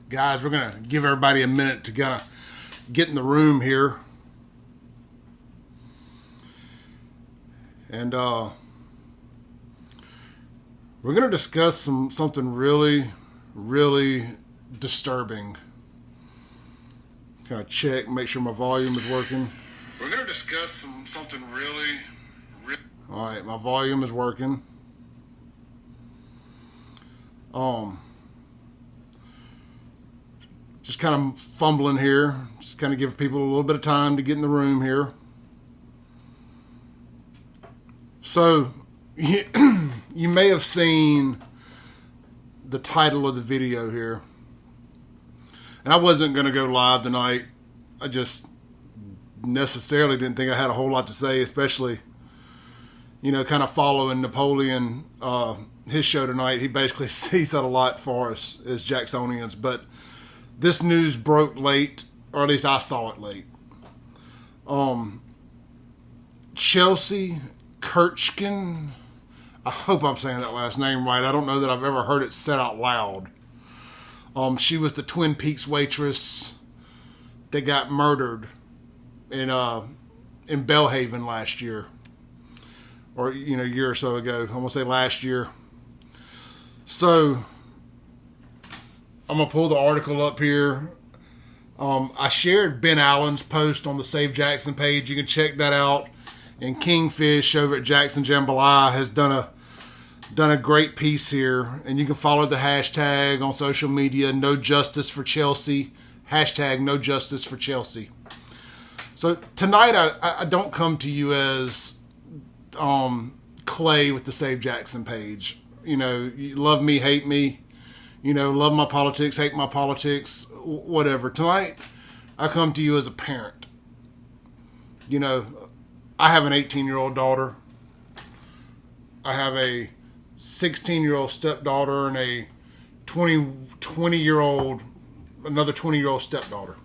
Guys, we're going to give everybody a minute to kind of get in the room here. And we're going to discuss something really, really disturbing. Kind of check, make sure my volume is working. We're going to discuss something really... All right, my volume is working. Just kind of fumbling here. Just kind of give people a little bit of time to get in the room here. So, you may have seen the title of the video here. And I wasn't going to go live tonight. I just necessarily didn't think I had a whole lot to say, especially, kind of following Napoleon, his show tonight. He basically he said a lot for us as Jacksonians, but this news broke late, or at least I saw it late. Chelsie Kirschtens, I hope I'm saying that last name right. I don't know that I've ever heard it said out loud. She was the Twin Peaks waitress that got murdered in Belhaven last year, or a year or so ago. I'm gonna say last year. So I'm gonna pull the article up here. I shared Ben Allen's post on the Save Jackson page. You can check that out. And Kingfish over at Jackson Jambalaya has done a great piece here. And you can follow the hashtag on social media, No Justice for Chelsie. Hashtag No Justice for Chelsie. So tonight I don't come to you as Clay with the Save Jackson page. You love me, hate me. Love my politics, hate my politics, whatever. Tonight, I come to you as a parent. I have an 18-year-old daughter. I have a 16-year-old stepdaughter and a 20-year-old, another 20-year-old stepdaughter.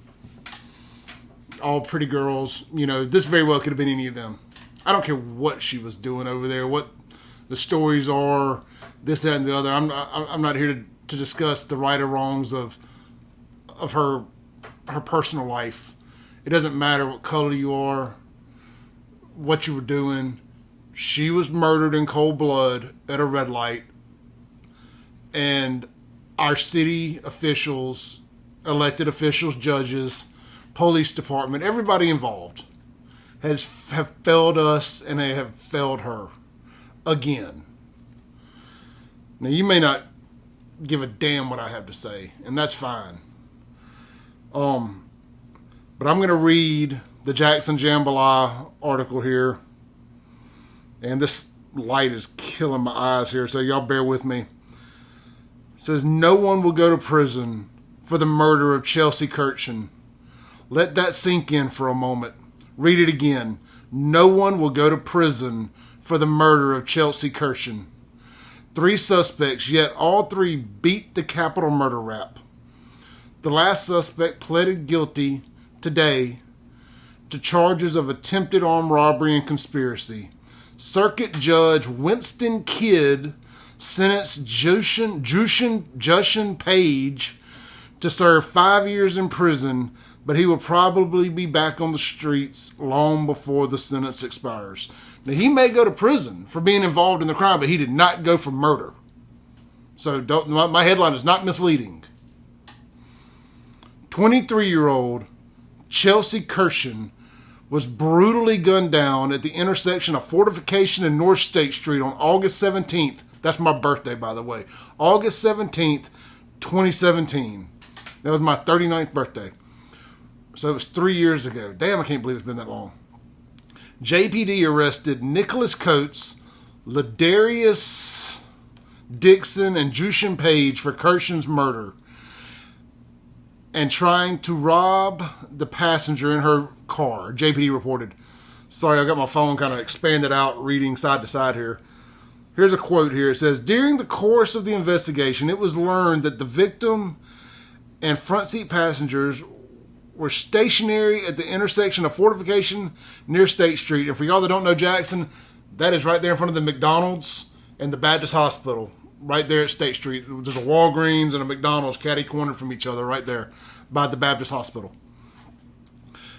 All pretty girls. This very well could have been any of them. I don't care what she was doing over there, what the stories are, this, that, and the other. I'm not here to discuss the right or wrongs of her personal life. It doesn't matter what color you are, what you were doing. She was murdered in cold blood at a red light, and our city officials, elected officials, judges, police department, everybody involved have failed us, and they have failed her again. Now, you may not give a damn what I have to say, and that's fine. But I'm going to read the Jackson Jambalaya article here, and this light is killing my eyes here, so y'all bear with me. It says, no one will go to prison for the murder of Chelsie Kirschtens. Let that sink in for a moment. Read it again. No one will go to prison for the murder of Chelsie Kirschtens. 3 suspects, yet all 3 beat the capital murder rap. The last suspect pleaded guilty today to charges of attempted armed robbery and conspiracy. Circuit Judge Winston Kidd sentenced Jushin Page to serve 5 years in prison, but he will probably be back on the streets long before the sentence expires. Now, he may go to prison for being involved in the crime, but he did not go for murder. So my headline is not misleading. 23-year-old Chelsie Kirschtens was brutally gunned down at the intersection of Fortification and North State Street on August 17th. That's my birthday, by the way. August 17th, 2017. That was my 39th birthday. So it was 3 years ago. Damn, I can't believe it's been that long. JPD arrested Nicholas Coates, Ladarius Dixon, and Jushin Page for Kirschtens' murder and trying to rob the passenger in her car, JPD reported. Sorry, I got my phone kind of expanded out, reading side to side here. Here's a quote here. It says, during the course of the investigation, it was learned that the victim and front seat passengers were stationary at the intersection of Fortification near State Street. And for y'all that don't know Jackson, that is right there in front of the McDonald's and the Baptist Hospital. right there at State Street. There's a Walgreens and a McDonald's catty-cornered from each other right there by the Baptist Hospital.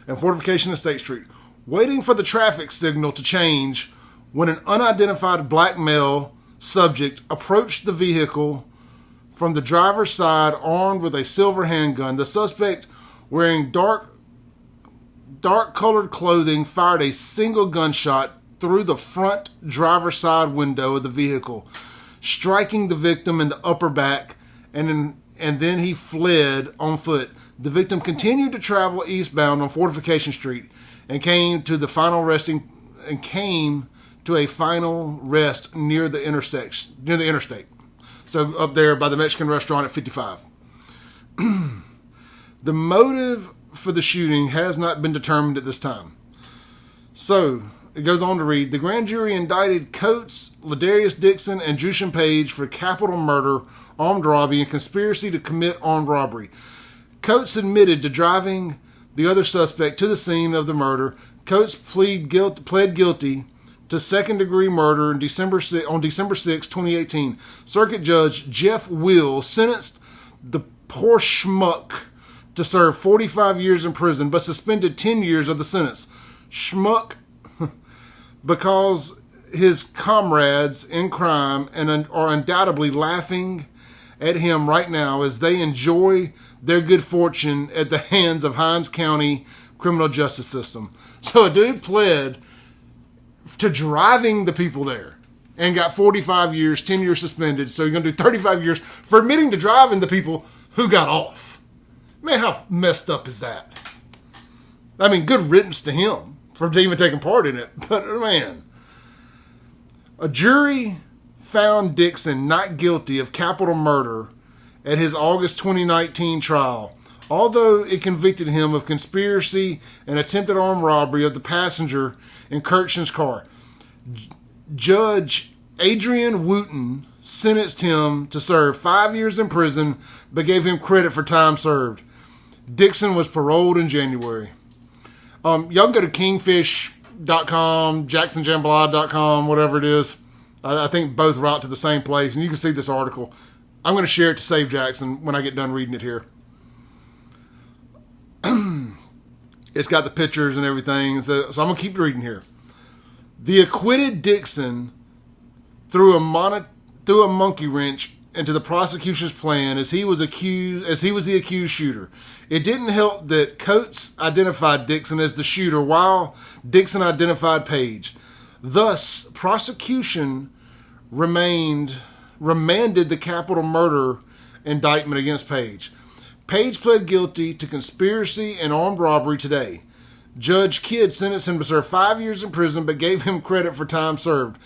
And fortification of State Street. Waiting for the traffic signal to change when an unidentified black male subject approached the vehicle from the driver's side armed with a silver handgun. The suspect, wearing dark-colored clothing, fired a single gunshot through the front driver's side window of the vehicle, striking the victim in the upper back, and then he fled on foot. The victim continued to travel eastbound on Fortification Street and came to a final rest near the interstate. So up there by the Mexican restaurant at 55. The motive for the shooting has not been determined at this time. So it goes on to read, the grand jury indicted Coates, Ladarius Dixon, and Jushin Page for capital murder, armed robbery, and conspiracy to commit armed robbery. Coates admitted to driving the other suspect to the scene of the murder. Coates pled guilty to second-degree murder on December 6, 2018. Circuit Judge Jeff Will sentenced the poor schmuck to serve 45 years in prison, but suspended 10 years of the sentence. Schmuck, because his comrades in crime are undoubtedly laughing at him right now as they enjoy their good fortune at the hands of Hinds County criminal justice system. So a dude pled to driving the people there and got 45 years, 10 years suspended. So you're going to do 35 years for admitting to driving the people who got off. Man, how messed up is that? I mean, good riddance to him for even taking part in it. But, man, a jury found Dixon not guilty of capital murder at his August 2019 trial, although it convicted him of conspiracy and attempted armed robbery of the passenger in Kirschtens' car. Judge Adrian Wooten sentenced him to serve 5 years in prison, but gave him credit for time served. Dixon was paroled in January. Y'all can go to kingfish.com, jacksonjambalaya.com, whatever it is. I think both route to the same place, and you can see this article. I'm going to share it to Save Jackson when I get done reading it here. It's got the pictures and everything, so I'm going to keep reading here. The acquitted Dixon threw a monkey wrench into the prosecution's plan as he was the accused shooter. It didn't help that Coates identified Dixon as the shooter while Dixon identified Page. Thus, prosecution remanded the capital murder indictment against Page. Page pled guilty to conspiracy and armed robbery today. Judge Kidd sentenced him to serve 5 years in prison but gave him credit for time served.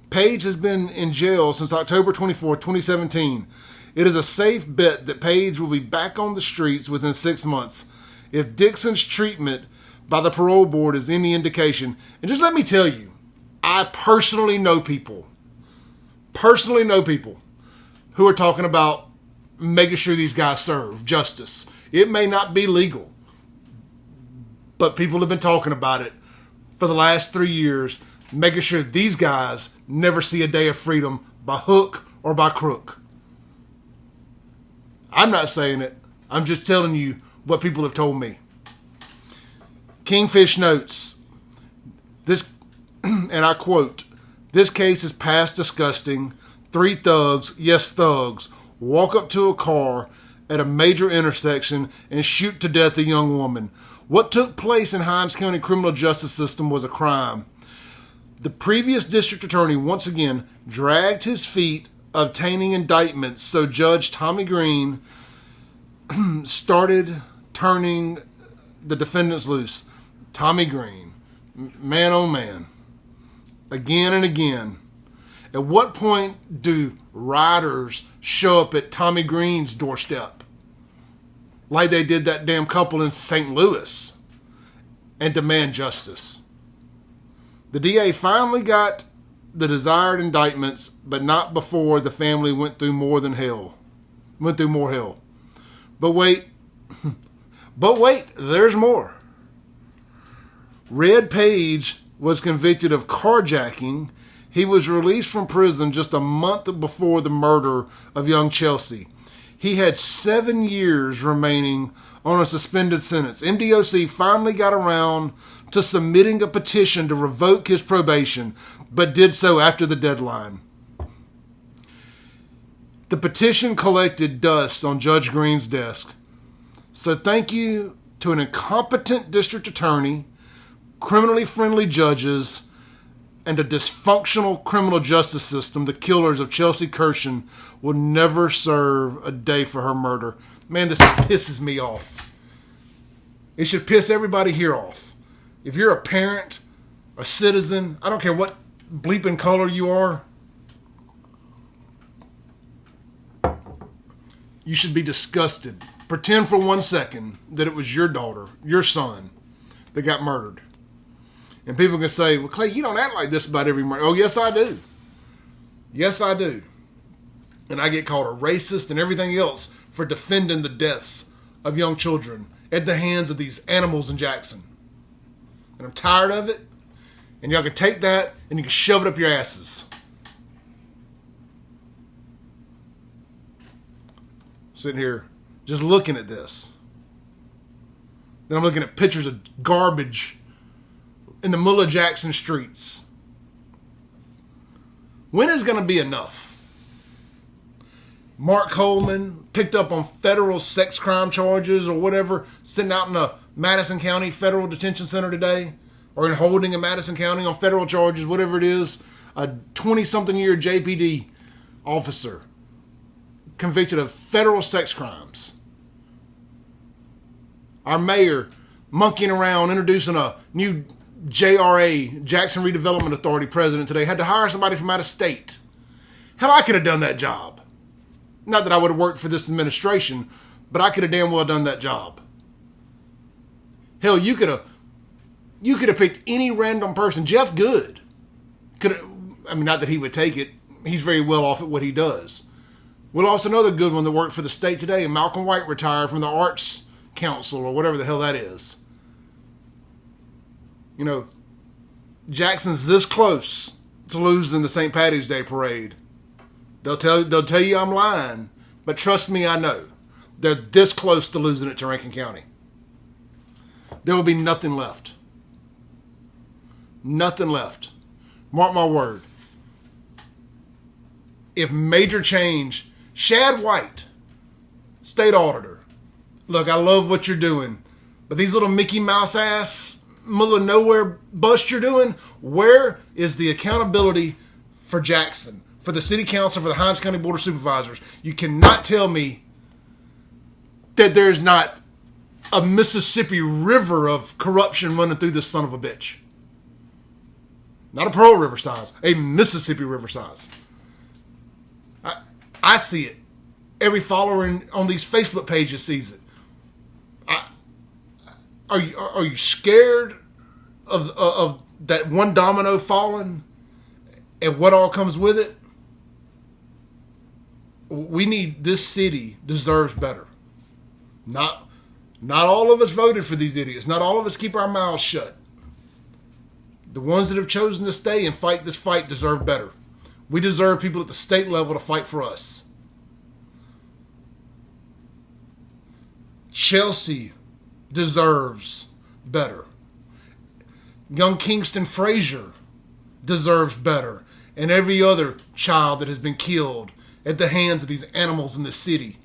Page has been in jail since October 24, 2017. It is a safe bet that Page will be back on the streets within 6 months. If Dixon's treatment by the parole board is any indication, and just let me tell you, I personally know people who are talking about making sure these guys serve justice. It may not be legal, but people have been talking about it for the last 3 years, making sure these guys never see a day of freedom by hook or by crook. I'm not saying it. I'm just telling you what people have told me. Kingfish notes, this, and I quote, "This case is past disgusting. 3 thugs, yes thugs, walk up to a car at a major intersection and shoot to death a young woman. What took place in Hinds County criminal justice system was a crime. The previous district attorney once again dragged his feet obtaining indictments, so Judge Tommy Green started turning the defendants loose." Tommy Green, man oh man, again and again. At what point do riders show up at Tommy Green's doorstep like they did that damn couple in St. Louis and demand justice? The DA finally got the desired indictments, but not before the family went through more hell. But wait, there's more. Red Page was convicted of carjacking, He was released from prison just a month before the murder of young Chelsie. He had 7 years remaining on a suspended sentence. MDOC finally got around to submitting a petition to revoke his probation, but did so after the deadline. The petition collected dust on Judge Green's desk. So thank you to an incompetent district attorney, criminally friendly judges, and a dysfunctional criminal justice system, the killers of Chelsie Kirschtens will never serve a day for her murder. Man, this pisses me off. It should piss everybody here off. If you're a parent, a citizen, I don't care what bleeping color you are, you should be disgusted. Pretend for 1 second that it was your daughter, your son, that got murdered. And people can say, well, Clay, you don't act like this about every murder. Oh, yes, I do. Yes, I do. And I get called a racist and everything else for defending the deaths of young children at the hands of these animals in Jackson. And I'm tired of it. And y'all can take that and you can shove it up your asses. Sitting here just looking at this. Then I'm looking at pictures of garbage in the Mullah Jackson streets. When is going to be enough? Mark Coleman picked up on federal sex crime charges or whatever, sitting out in the Madison County Federal Detention Center today, or in holding in Madison County on federal charges, whatever it is. A 20-something year JPD officer convicted of federal sex crimes. Our mayor monkeying around introducing a new JRA, Jackson Redevelopment Authority president today, had to hire somebody from out of state. Hell, I could have done that job. Not that I would have worked for this administration, but I could have damn well done that job. Hell, you could have picked any random person. Jeff Good could have, I mean, not that he would take it. He's very well off at what he does. Well, also another good one that worked for the state today, Malcolm White retired from the Arts Council or whatever the hell that is. You know, Jackson's this close to losing the St. Patty's Day parade. They'll tell you I'm lying, but trust me, I know. They're this close to losing it to Rankin County. There will be nothing left. Nothing left. Mark my word. If major change, Shad White, state auditor. Look, I love what you're doing, but these little Mickey Mouse ass, middle of nowhere bust you're doing, where is the accountability for Jackson, for the city council, for the Hinds County Board of Supervisors? You cannot tell me that there's not a Mississippi River of corruption running through this son of a bitch. Not a Pearl River size, a Mississippi River size. I see it. Every follower on these Facebook pages sees it. Are you scared of that one domino falling and what all comes with it? We need, this city deserves better. Not all of us voted for these idiots. Not all of us keep our mouths shut. The ones that have chosen to stay and fight this fight deserve better. We deserve people at the state level to fight for us. Chelsie deserves better. Young Kingston Frazier deserves better. And every other child that has been killed at the hands of these animals in the city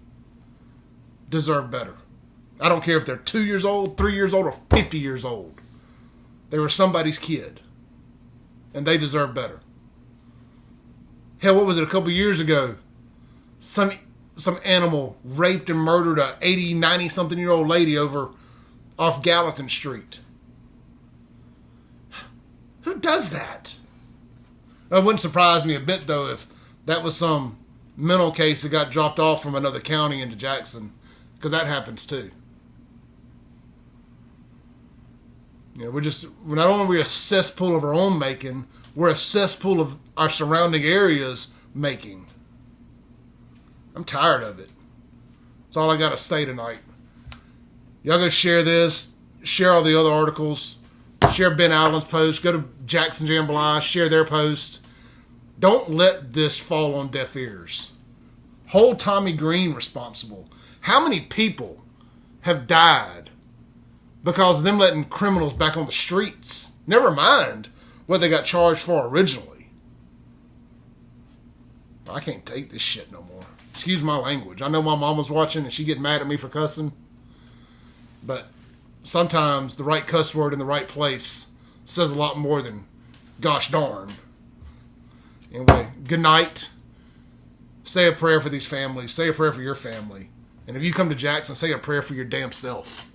deserve better. I don't care if they're 2 years old, 3 years old, or 50 years old. They were somebody's kid. And they deserve better. Hell, what was it, a couple years ago? Some animal raped and murdered a 80, 90-something-year-old lady over off Gallatin Street. Who does that? It wouldn't surprise me a bit, though, if that was some mental case that got dropped off from another county into Jackson, because that happens, too. You know, we're not only are we a cesspool of our own making, we're a cesspool of our surrounding areas making. I'm tired of it. That's all I got to say tonight. Y'all go share this, share all the other articles, share Ben Allen's post, go to Jackson Jambalaya, share their post. Don't let this fall on deaf ears. Hold Tommy Green responsible. How many people have died because of them letting criminals back on the streets? Never mind what they got charged for originally. I can't take this shit no more. Excuse my language. I know my mama's watching and she gets mad at me for cussing. But sometimes the right cuss word in the right place says a lot more than gosh darn. Anyway, good night. Say a prayer for these families. Say a prayer for your family. And if you come to Jackson, say a prayer for your damn self.